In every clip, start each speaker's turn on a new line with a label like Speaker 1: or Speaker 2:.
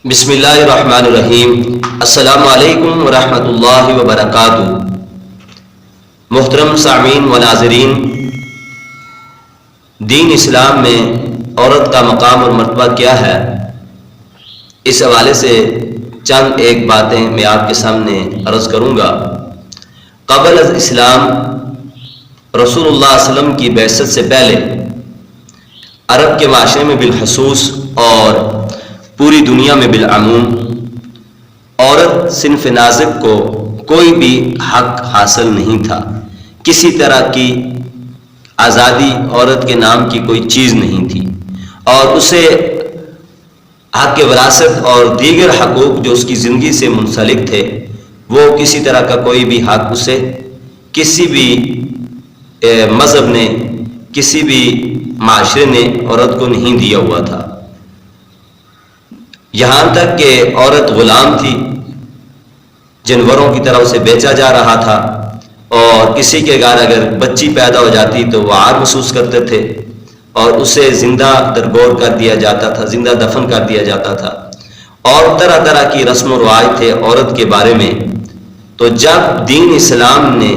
Speaker 1: بسم اللہ الرحمن الرحیم۔ السلام علیکم ورحمۃ اللہ وبرکاتہ۔ محترم سامعین و ناظرین، دین اسلام میں عورت کا مقام اور مرتبہ کیا ہے، اس حوالے سے چند ایک باتیں میں آپ کے سامنے عرض کروں گا۔ قبل از اسلام رسول اللہ صلی اللہ علیہ وسلم کی بعثت سے پہلے عرب کے معاشرے میں بالخصوص اور پوری دنیا میں بالعموم عورت صنف نازک کو کوئی بھی حق حاصل نہیں تھا۔ کسی طرح کی آزادی عورت کے نام کی کوئی چیز نہیں تھی، اور اسے حق وراثت اور دیگر حقوق جو اس کی زندگی سے منسلک تھے، وہ کسی طرح کا کوئی بھی حق اسے کسی بھی مذہب نے، کسی بھی معاشرے نے عورت کو نہیں دیا ہوا تھا۔ یہاں تک کہ عورت غلام تھی، جانوروں کی طرح اسے بیچا جا رہا تھا، اور کسی کے گھر اگر بچی پیدا ہو جاتی تو وہ عار محسوس کرتے تھے اور اسے زندہ درگور کر دیا جاتا تھا، زندہ دفن کر دیا جاتا تھا، اور طرح طرح کی رسم و رواج تھے عورت کے بارے میں۔ تو جب دین اسلام نے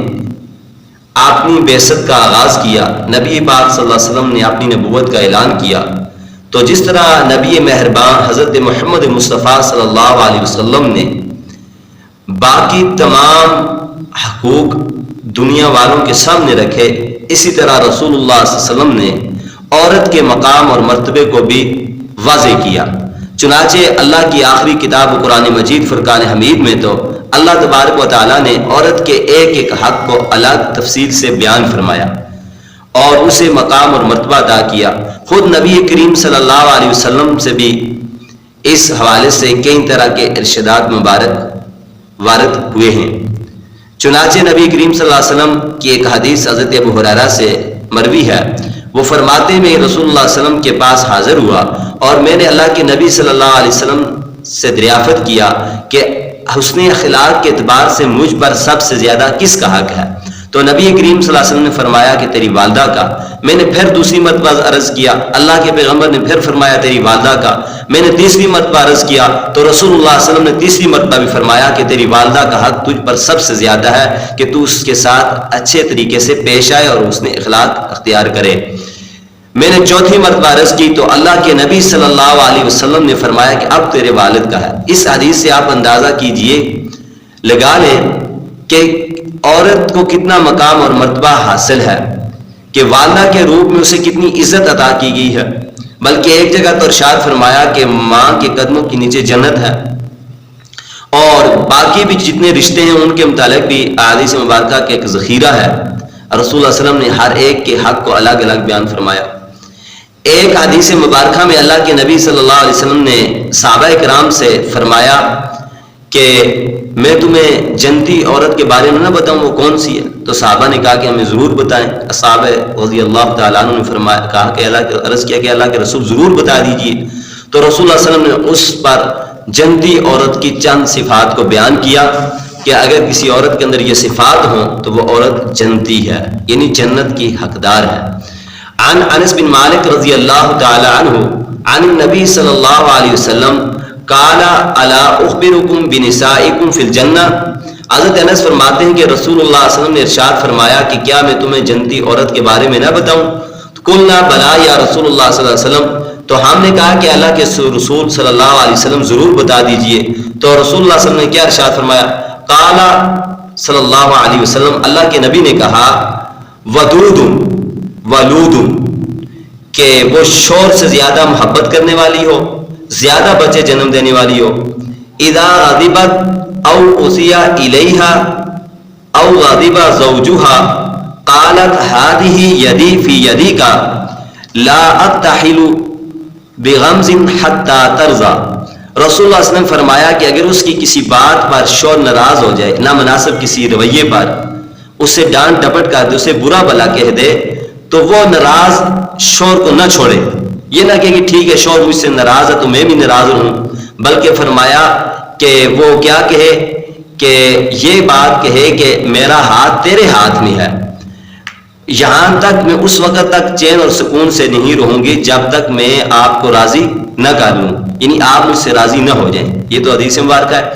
Speaker 1: اپنی بعثت کا آغاز کیا، نبی پاک صلی اللہ علیہ وسلم نے اپنی نبوت کا اعلان کیا، تو جس طرح نبی مہربان حضرت محمد مصطفیٰ صلی اللہ علیہ وسلم نے باقی تمام حقوق دنیا والوں کے سامنے رکھے، اسی طرح رسول اللہ صلی اللہ علیہ وسلم نے عورت کے مقام اور مرتبے کو بھی واضح کیا۔ چنانچہ اللہ کی آخری کتاب قرآن مجید فرقان حمید میں تو اللہ تبارک و تعالیٰ نے عورت کے ایک ایک حق کو الگ تفصیل سے بیان فرمایا اور اسے مقام اور مرتبہ عطا کیا۔ خود نبی کریم صلی اللہ علیہ وسلم سے بھی اس حوالے سے کئی طرح کے ارشادات مبارک وارد ہوئے ہیں۔ چنانچہ نبی کریم صلی اللہ علیہ وسلم کی ایک حدیث حضرت ابو ہریرہ سے مروی ہے، وہ فرماتے ہیں میں رسول اللہ صلی اللہ علیہ وسلم کے پاس حاضر ہوا اور میں نے اللہ کے نبی صلی اللہ علیہ وسلم سے دریافت کیا کہ حسن اخلاق کے اعتبار سے مجھ پر سب سے زیادہ کس کا حق ہے؟ تو نبی کریم صلی اللہ علیہ وسلم نے فرمایا کہ تیری والدہ کا۔ میں نے پھر دوسری مرتبہ عرض کیا، اللہ کے پیغمبر نے پھر فرمایا تیری والدہ کا۔ میں نے تیسری مرتبہ عرض کیا تو رسول اللہ صلی اللہ علیہ وسلم نے تیسری مرتبہ بھی فرمایا کہ تیری والدہ کا حق تجھ پر سب سے زیادہ ہے کہ تو اس کے ساتھ اچھے طریقے سے پیش آئے اور اس نے اخلاق اختیار کرے۔ میں نے چوتھی مرتبہ عرض کی تو اللہ کے نبی صلی اللہ علیہ وسلم نے فرمایا کہ اب تیرے والد کا ہے۔ اس حدیث سے آپ اندازہ کیجئے، لگا لیں کہ عورت کو کتنا مقام اور مرتبہ حاصل ہے، کہ والدہ کے روپ میں اسے کتنی عزت عطا کی گئی ہے۔ بلکہ ایک جگہ تو ارشاد فرمایا کہ ماں کے قدموں کے نیچے جنت ہے، اور باقی بھی جتنے رشتے ہیں ان کے متعلق بھی احادیث مبارکہ کے ایک ذخیرہ ہے۔ رسول اللہ صلی اللہ علیہ وسلم نے ہر ایک کے حق کو الگ الگ بیان فرمایا۔ ایک حدیث مبارکہ میں اللہ کے نبی صلی اللہ علیہ وسلم نے صحابہ کرام سے فرمایا کہ میں تمہیں جنتی عورت کے بارے میں نہ بتاؤں، وہ کون سی ہے؟ تو صحابہ نے کہا کہ ہمیں ضرور بتائیں۔ صحابہ رضی اللہ تعالیٰ عنہ نے فرمایا، کہا کہ عرض کیا کہ اللہ کے رسول ضرور بتا دیجئے۔ تو رسول اللہ صلی اللہ علیہ وسلم نے اس پر جنتی عورت کی چند صفات کو بیان کیا کہ اگر کسی عورت کے اندر یہ صفات ہوں تو وہ عورت جنتی ہے، یعنی جنت کی حقدار ہے۔ عن انس بن مالک رضی اللہ تعالیٰ عنہ عن النبی صلی اللہ علیہ وسلم قال الا اخبرکم بنسائکم فی الجنہ۔ حضرت انس فرماتے ہیں کہ رسول اللہ صلی اللہ علیہ وسلم نے ارشاد فرمایا کہ کیا میں تمہیں جنتی عورت کے بارے میں نہ بتاؤں؟ قلنا بلا یا رسول اللہ صلی اللہ علیہ وسلم، تو ہم نے کہا کہ اللہ کے رسول صلی اللہ علیہ وسلم ضرور بتا دیجئے۔ تو رسول اللہ صلی اللہ علیہ وسلم نے کیا ارشاد فرمایا؟ قال صلی اللہ علیہ وسلم، اللہ کے نبی نے کہا ودود ولود، کہ وہ شور سے زیادہ محبت کرنے والی ہو، زیادہ بچے جنم دینے والی ہو۔ اذا غضبت او اسی الیہا او غضب زوجها قالت هذه یدی فی یدیک لا اقتحل بغمز حتی ترضى۔ رسول اللہ صلی اللہ علیہ وسلم فرمایا کہ اگر اس کی کسی بات پر شور ناراض ہو جائے، نامناسب کسی رویے پر اسے ڈانٹ ڈپٹ کر دے، اسے برا بھلا کہہ دے، تو وہ ناراض شور کو نہ چھوڑے۔ یہ نہ کہ ٹھیک ہے شور مجھ سے ناراض ہے تو میں بھی ناراض ہوں، بلکہ فرمایا کہ وہ کیا کہے کہ یہ بات کہے کہ میرا ہاتھ تیرے ہاتھ میں ہے، یہاں تک میں اس وقت تک چین اور سکون سے نہیں رہوں گی جب تک میں آپ کو راضی نہ کر لوں، یعنی آپ مجھ سے راضی نہ ہو جائیں. یہ تو حدیث مبارکہ ہے.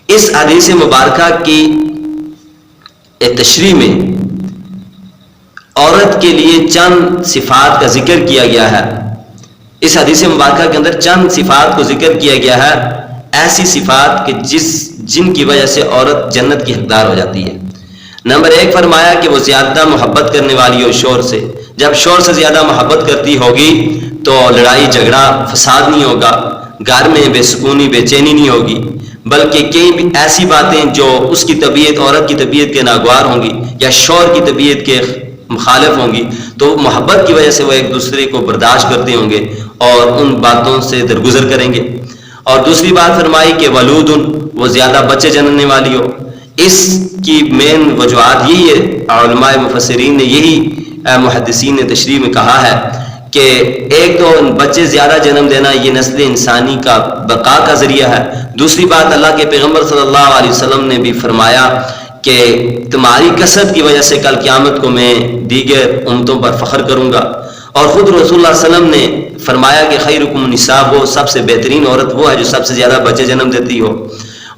Speaker 1: اس حدیث مبارکہ کی تشریح میں عورت کے لیے چند صفات کا ذکر کیا گیا ہے. اس حدیث مبارکہ کے اندر چند صفات کو ذکر کیا گیا ہے، ایسی صفات کہ جن کی وجہ سے عورت جنت کی حقدار ہو جاتی ہے. نمبر 1 فرمایا کہ وہ زیادہ محبت کرنے والی ہو شور سے. جب شور سے زیادہ محبت کرتی ہوگی تو لڑائی جھگڑا فساد نہیں ہوگا، گھر میں بے سکونی بے چینی نہیں ہوگی، بلکہ کئی بھی ایسی باتیں جو اس کی طبیعت، عورت کی طبیعت کے ناگوار ہوں گی یا شور کی طبیعت کے مخالف ہوں گی، تو محبت کی وجہ سے وہ ایک دوسرے کو برداشت کرتے ہوں گے اور ان باتوں سے درگزر کریں گے. اور دوسری بات فرمائی کہ ولود، وہ زیادہ بچے جننے والی ہو. اس کی مین وجوہات یہی ہے، علماء مفسرین نے یہی محدثین نے تشریح میں کہا ہے کہ ایک تو بچے زیادہ جنم دینا یہ نسل انسانی کا بقا کا ذریعہ ہے. دوسری بات اللہ کے پیغمبر صلی اللہ علیہ وسلم نے بھی فرمایا کہ تمہاری کثرت کی وجہ سے کل قیامت کو میں دیگر امتوں پر فخر کروں گا. اور خود رسول اللہ صلی اللہ علیہ وسلم نے فرمایا کہ خیرکم النساء، وہ سب سے بہترین عورت وہ ہے جو سب سے زیادہ بچے جنم دیتی ہو.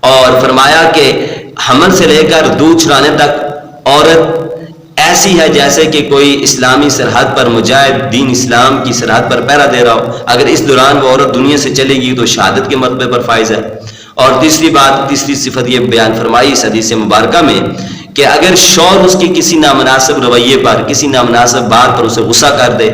Speaker 1: اور فرمایا کہ حمل سے لے کر دودھ چھڑانے تک عورت ایسی ہے جیسے کہ کوئی اسلامی سرحد پر مجاہد دین اسلام کی سرحد پر پہرا دے رہا ہو. اگر اس دوران وہ عورت دنیا سے چلے گی تو شہادت کے مرتبے پر فائز ہے. اور تیسری صفت یہ بیان فرمائی اس حدیث مبارکہ میں کہ اگر شوہر اس کی کسی نامناسب رویے پر، کسی نامناسب بات پر اسے غصہ کر دے،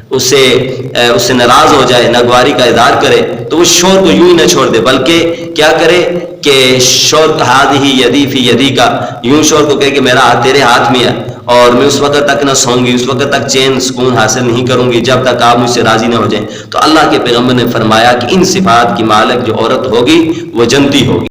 Speaker 1: اس سے ناراض ہو جائے، ناگواری کا اظہار کرے، تو وہ شوہر کو یوں ہی نہ چھوڑ دے، بلکہ کیا کرے کہ شوہر کا ہاتھ ہی یدی فی یدی کا، یوں شوہر کو کہے کہ میرا ہاتھ تیرے ہاتھ میں ہے اور میں اس وقت تک نہ سوؤں گی، اس وقت تک چین سکون حاصل نہیں کروں گی جب تک آپ مجھ سے راضی نہ ہو جائیں. تو اللہ کے پیغمبر نے فرمایا کہ ان صفات کی مالک جو عورت ہوگی وہ جنتی ہوگی.